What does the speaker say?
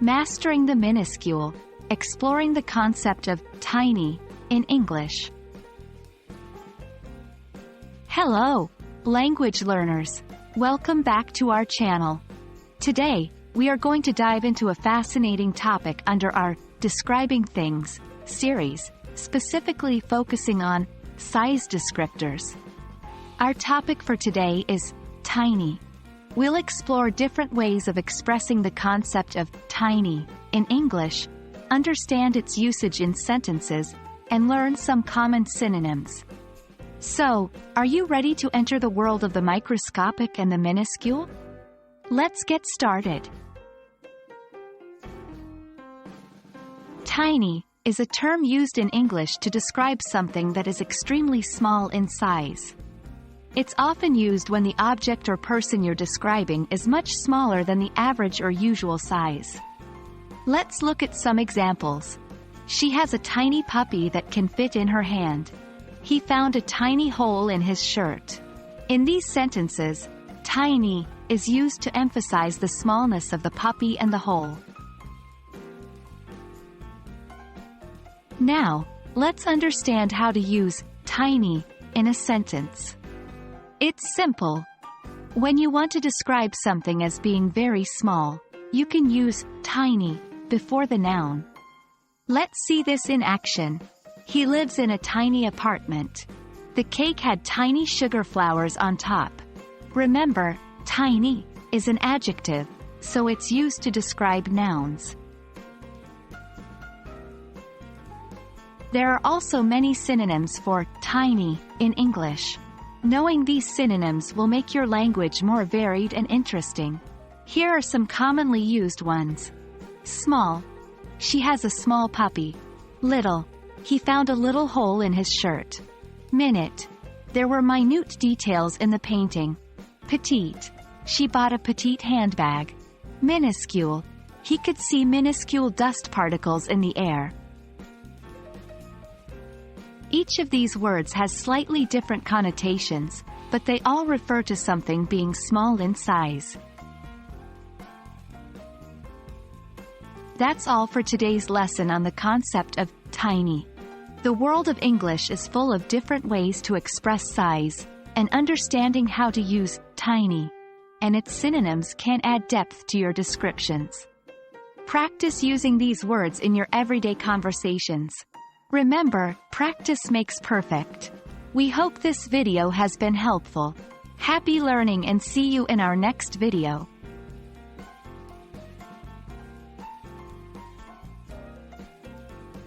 Mastering the Miniscule, exploring the concept of tiny in English. Hello, language learners. Welcome back to our channel. Today, we are going to dive into a fascinating topic under our Describing Things series, specifically focusing on size descriptors. Our topic for today is tiny. We'll explore different ways of expressing the concept of tiny in English, understand its usage in sentences, and learn some common synonyms. So, are you ready to enter the world of the microscopic and the minuscule? Let's get started. Tiny is a term used in English to describe something that is extremely small in size. It's often used when the object or person you're describing is much smaller than the average or usual size. Let's look at some examples. She has a tiny puppy that can fit in her hand. He found a tiny hole in his shirt. In these sentences, tiny is used to emphasize the smallness of the puppy and the hole. Now, let's understand how to use tiny in a sentence. It's simple. When you want to describe something as being very small, you can use tiny before the noun. Let's see this in action. He lives in a tiny apartment. The cake had tiny sugar flowers on top. Remember, tiny is an adjective, so it's used to describe nouns. There are also many synonyms for tiny in English. Knowing these synonyms will make your language more varied and interesting. Here are some commonly used ones. Small. She has a small puppy. Little. He found a little hole in his shirt. Minute. There were minute details in the painting. Petite. She bought a petite handbag. Miniscule. He could see minuscule dust particles in the air. Each of these words has slightly different connotations, but they all refer to something being small in size. That's all for today's lesson on the concept of tiny. The world of English is full of different ways to express size, and understanding how to use tiny and its synonyms can add depth to your descriptions. Practice using these words in your everyday conversations. Remember, practice makes perfect. We hope this video has been helpful. Happy learning and see you in our next video.